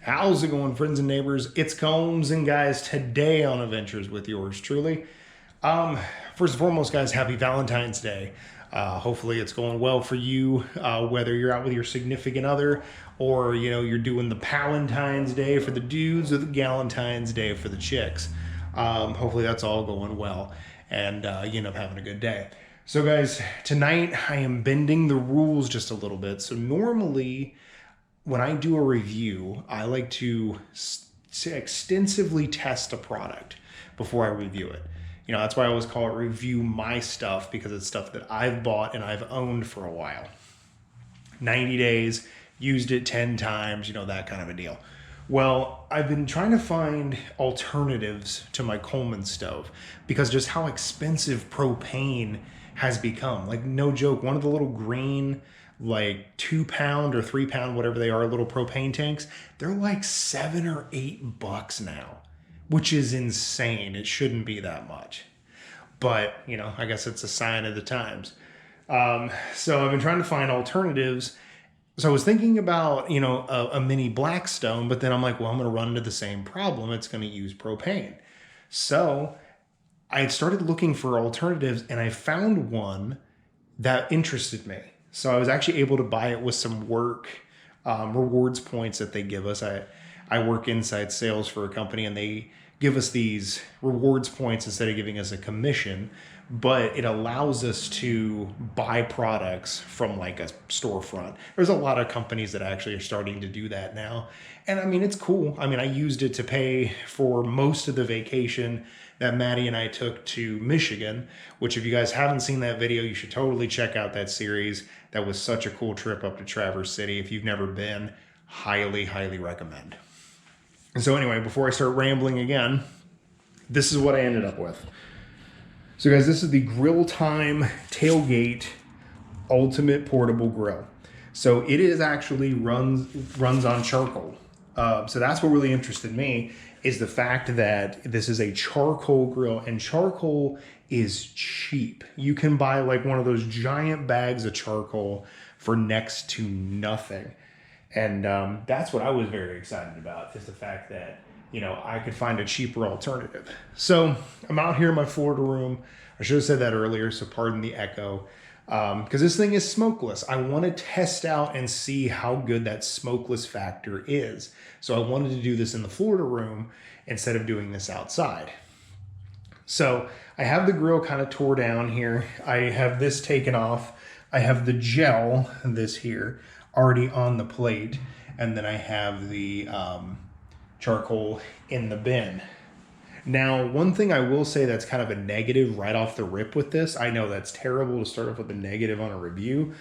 How's it going, friends and neighbors? It's Combs, and guys, today on Adventures with yours truly. First and foremost, guys, happy Valentine's Day. Hopefully it's going well for you, whether you're out with your significant other or, you're doing the Palentine's Day for the dudes or the Galentine's Day for the chicks. Hopefully that's all going well and you end up having a good day. So guys, tonight I am bending the rules just a little bit. So normally when I do a review, I like to extensively test a product before I review it. That's why I always call it review my stuff, because it's stuff that I've bought and I've owned for a while. 90 days, used it 10 times, that kind of a deal. Well, I've been trying to find alternatives to my Coleman stove because just how expensive propane has become. Like, no joke, one of the little green, like 2-pound or 3-pound, whatever they are, little propane tanks, they're like $7 or $8 now, which is insane. It shouldn't be that much, but I guess it's a sign of the times. So I've been trying to find alternatives. So I was thinking about, a mini Blackstone, but then I'm like, well, I'm going to run into the same problem. It's going to use propane. So I had started looking for alternatives, and I found one that interested me. So I was actually able to buy it with some work rewards points that they give us. I work inside sales for a company, and they give us these rewards points instead of giving us a commission, but it allows us to buy products from like a storefront. There's a lot of companies that actually are starting to do that now. And I mean, it's cool. I mean, I used it to pay for most of the vacation that Maddie and I took to Michigan, which if you guys haven't seen that video, you should totally check out that series. That was such a cool trip up to Traverse City. If you've never been, highly, highly recommend. And so anyway, before I start rambling again, this is what I ended up with. So guys, this is the Grill Time Tailgate Ultimate Portable Grill. So it is actually runs on charcoal. So that's what really interested me, is the fact that this is a charcoal grill, and charcoal is cheap. You can buy like one of those giant bags of charcoal for next to nothing. And that's what I was very excited about, is the fact that, I could find a cheaper alternative. So I'm out here in my Florida room. I should have said that earlier, so pardon the echo. Because this thing is smokeless. I want to test out and see how good that smokeless factor is. So I wanted to do this in the Florida room instead of doing this outside. So I have the grill kind of tore down here. I have this taken off. I have the gel, this here, already on the plate. And then I have the charcoal in the bin. Now, one thing I will say that's kind of a negative right off the rip with this, I know that's terrible to start off with a negative on a review,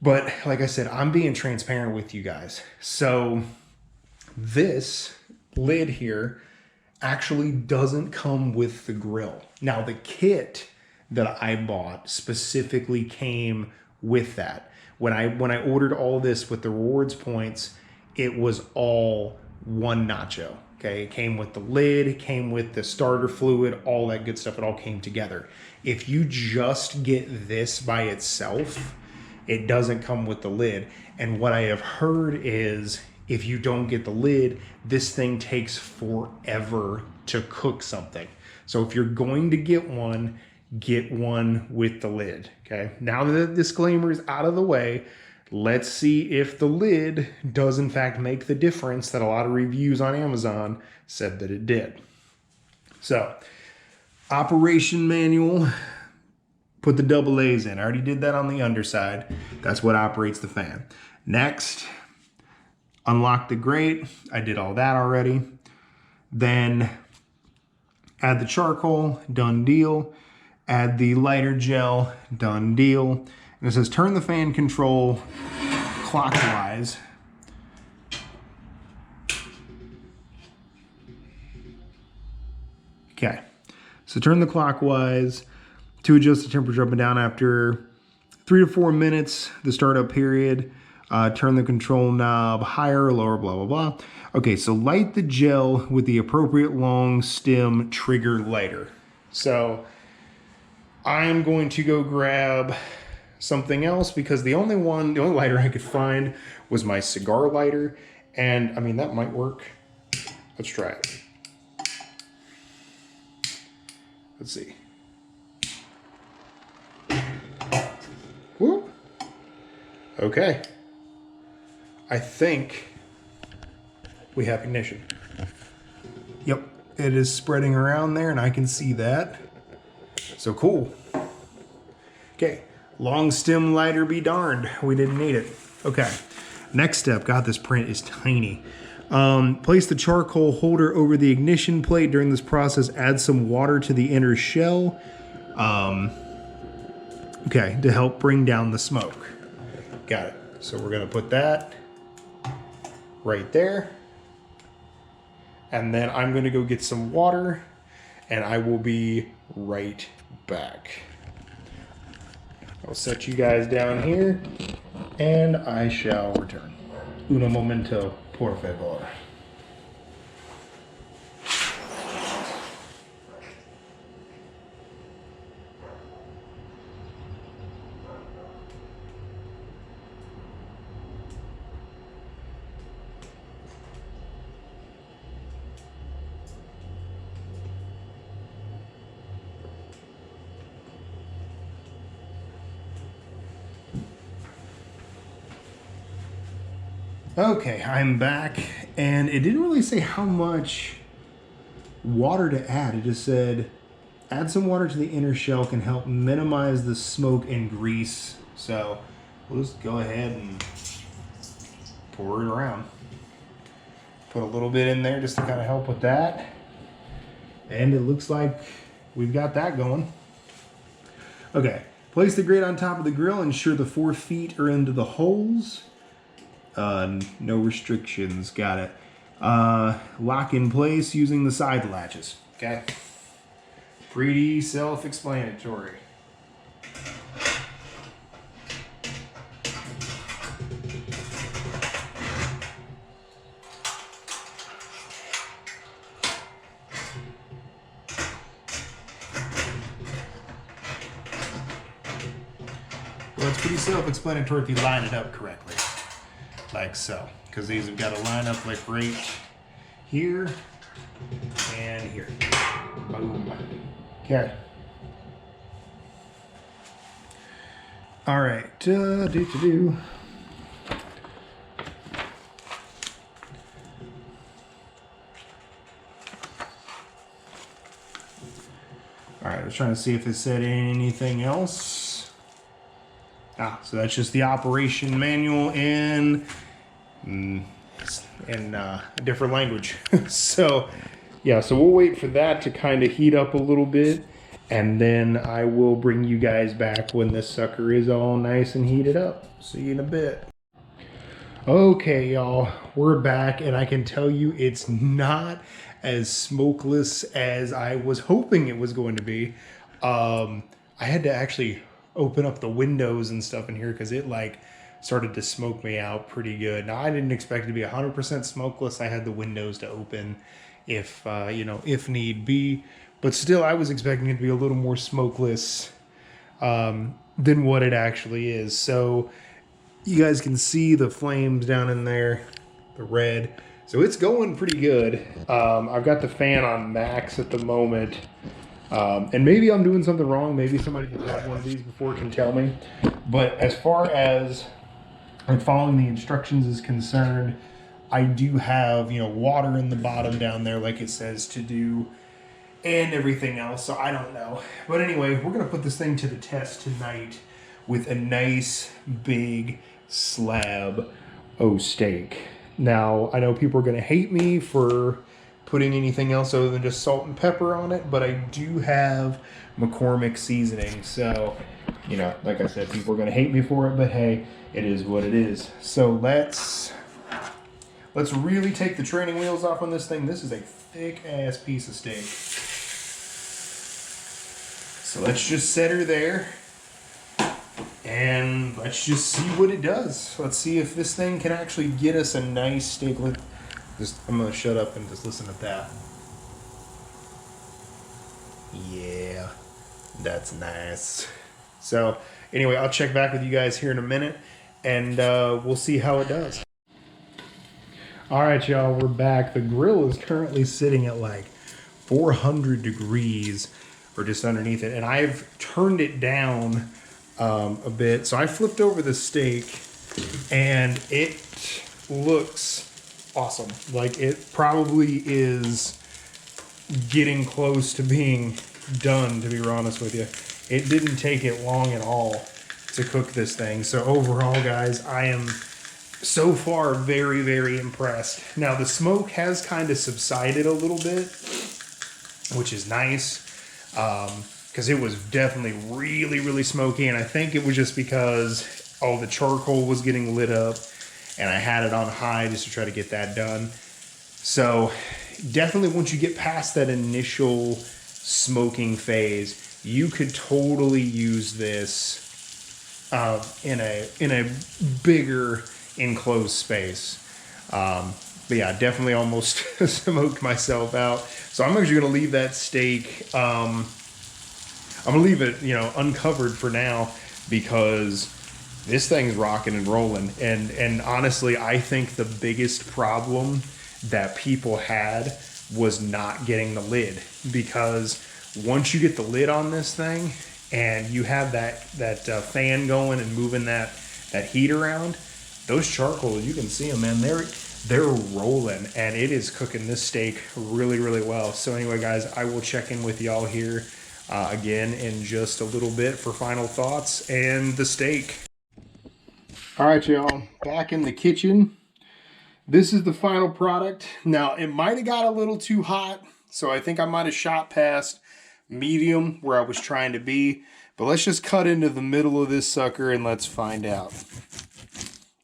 but like I said, I'm being transparent with you guys. So this lid here actually doesn't come with the grill. Now, the kit that I bought specifically came with that. When I ordered all this with the rewards points, it was all one nacho. Okay, it came with the lid, it came with the starter fluid, all that good stuff. It all came together. If you just get this by itself, it doesn't come with the lid. And what I have heard is if you don't get the lid, this thing takes forever to cook something. So if you're going to get one with the lid. Okay, now that the disclaimer is out of the way, let's see if the lid does in fact make the difference that a lot of reviews on Amazon said that it did. So, operation manual, put the double A's in. I already did that on the underside. That's what operates the fan. Next, unlock the grate. I did all that already. Then add the charcoal, done deal. Add the lighter gel, done deal. And it says turn the fan control clockwise. Okay, so turn the clockwise to adjust the temperature up and down after 3 to 4 minutes, the startup period. Turn the control knob higher or lower, blah, blah, blah. Okay, so light the gel with the appropriate long stem trigger lighter. So I'm going to go grab something else because the only lighter I could find was my cigar lighter, And I mean, that might work. Let's try it. Let's see. Whoop. Okay. I think we have ignition. Yep, it is spreading around there and I can see that. So cool. Okay, long stem lighter be darned. We didn't need it. Okay, next step. God, this print is tiny. Place the charcoal holder over the ignition plate. During this process, add some water to the inner shell. Okay, to help bring down the smoke. Got it. So we're gonna put that right there. And then I'm gonna go get some water and I will be right back. I'll set you guys down here and I shall return. Uno momento, por favor. Okay, I'm back, and it didn't really say how much water to add. It just said, add some water to the inner shell can help minimize the smoke and grease. So we'll just go ahead and pour it around. Put a little bit in there just to kind of help with that. And it looks like we've got that going. Okay, place the grate on top of the grill. Ensure the 4 feet are into the holes. No restrictions. Got it. Lock in place using the side latches. Okay. Pretty self-explanatory. Well, it's pretty self-explanatory if you line it up correctly. Like so. Because these have got to line up like right here and here. Boom. Okay. All right. All right, I was trying to see if it said anything else. Ah, so that's just the operation manual in a different language. So, yeah, so we'll wait for that to kind of heat up a little bit, and then I will bring you guys back when this sucker is all nice and heated up. See you in a bit. Okay, y'all, we're back, and I can tell you it's not as smokeless as I was hoping it was going to be. I had to actually open up the windows and stuff in here because it like started to smoke me out pretty good. Now I didn't expect it to be 100% smokeless. I had the windows to open if if need be, but still I was expecting it to be a little more smokeless than what it actually is. So you guys can see the flames down in there, the red. So it's going pretty good. I've got the fan on max at the moment. And maybe I'm doing something wrong. Maybe somebody who's had one of these before can tell me. But as far as like following the instructions is concerned, I do have, water in the bottom down there like it says to do and everything else. So I don't know. But anyway, we're going to put this thing to the test tonight with a nice big slab of steak. Now, I know people are going to hate me for putting anything else other than just salt and pepper on it, but I do have McCormick seasoning. So, like I said, people are going to hate me for it, but hey, it is what it is. So let's really take the training wheels off on this thing. This is a thick ass piece of steak. So let's just set her there and let's just see what it does. Let's see if this thing can actually get us a nice steak. I'm going to shut up and just listen to that. Yeah, that's nice. So anyway, I'll check back with you guys here in a minute and we'll see how it does. All right, y'all, we're back. The grill is currently sitting at like 400 degrees or just underneath it. And I've turned it down a bit. So I flipped over the steak and it looks awesome. Like it probably is getting close to being done, to be honest with you. It didn't take it long at all to cook this thing. So overall, guys, I am so far very, very impressed. Now the smoke has kind of subsided a little bit, which is nice, because it was definitely really, really smoky. And I think it was just because all the charcoal was getting lit up and I had it on high just to try to get that done. So definitely once you get past that initial smoking phase, you could totally use this in a bigger enclosed space. But yeah, definitely almost smoked myself out. So I'm actually gonna leave that steak. I'm gonna leave it, uncovered for now because this thing's rocking and rolling. And honestly, I think the biggest problem that people had was not getting the lid, because once you get the lid on this thing and you have that fan going and moving that heat around, those charcoal, you can see them, man. They're rolling, and it is cooking this steak really, really well. So anyway, guys, I will check in with y'all here again in just a little bit for final thoughts and the steak. All right, y'all, back in the kitchen. This is the final product. Now, it might have got a little too hot, so I think I might have shot past medium where I was trying to be. But let's just cut into the middle of this sucker and let's find out.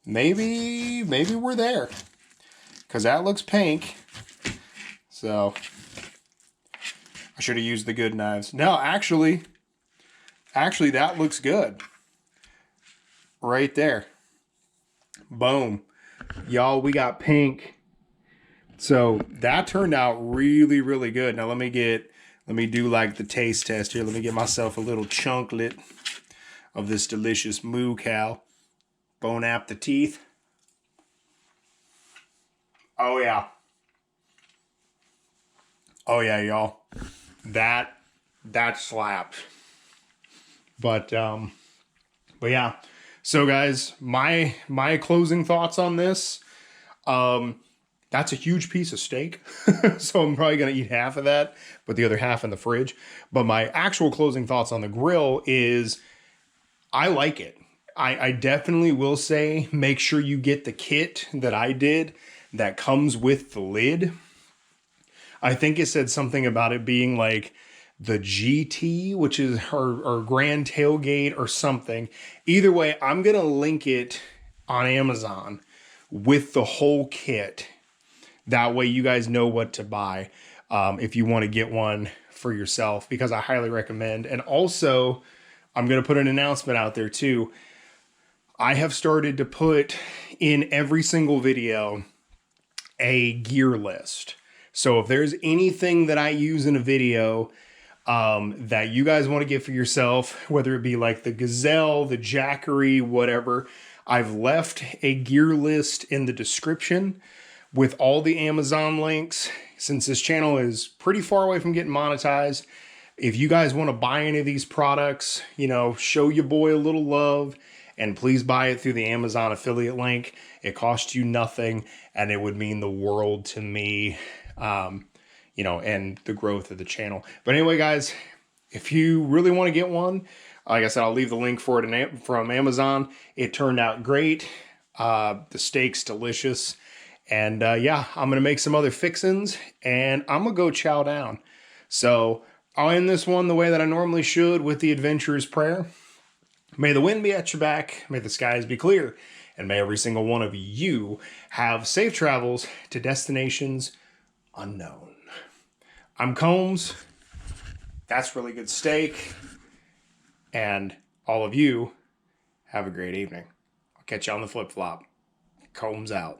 Maybe we're there, because that looks pink. So I should have used the good knives. No, actually that looks good. Right there. Boom. Y'all, we got pink. So that turned out really, really good. Now let me do like the taste test here. Let me get myself a little chunklet of this delicious moo cow. Bon appetit. Oh yeah. Oh yeah, y'all. That slapped. But yeah. So guys, my closing thoughts on this. That's a huge piece of steak. So I'm probably gonna eat half of that, but the other half in the fridge. But my actual closing thoughts on the grill is I like it. I definitely will say make sure you get the kit that I did that comes with the lid. I think it said something about it being like the GT, which is her Grand Tailgate or something. Either way, I'm going to link it on Amazon with the whole kit. That way you guys know what to buy if you want to get one for yourself, because I highly recommend. And also, I'm going to put an announcement out there too. I have started to put in every single video a gear list. So if there's anything that I use in a video that you guys want to get for yourself, whether it be like the Gazelle, the Jackery, whatever, I've left a gear list in the description with all the Amazon links. Since this channel is pretty far away from getting monetized, if you guys want to buy any of these products, show your boy a little love, and please buy it through the Amazon affiliate link. It costs you nothing, and it would mean the world to me, and the growth of the channel. But anyway, guys, if you really want to get one, like I said, I'll leave the link for it from Amazon. It turned out great. The steak's delicious. And yeah, I'm going to make some other fixins, and I'm going to go chow down. So I'll end this one the way that I normally should, with the adventurer's prayer. May the wind be at your back, may the skies be clear, and may every single one of you have safe travels to destinations unknown. I'm Combs. That's really good steak. And all of you, have a great evening. I'll catch you on the flip-flop. Combs out.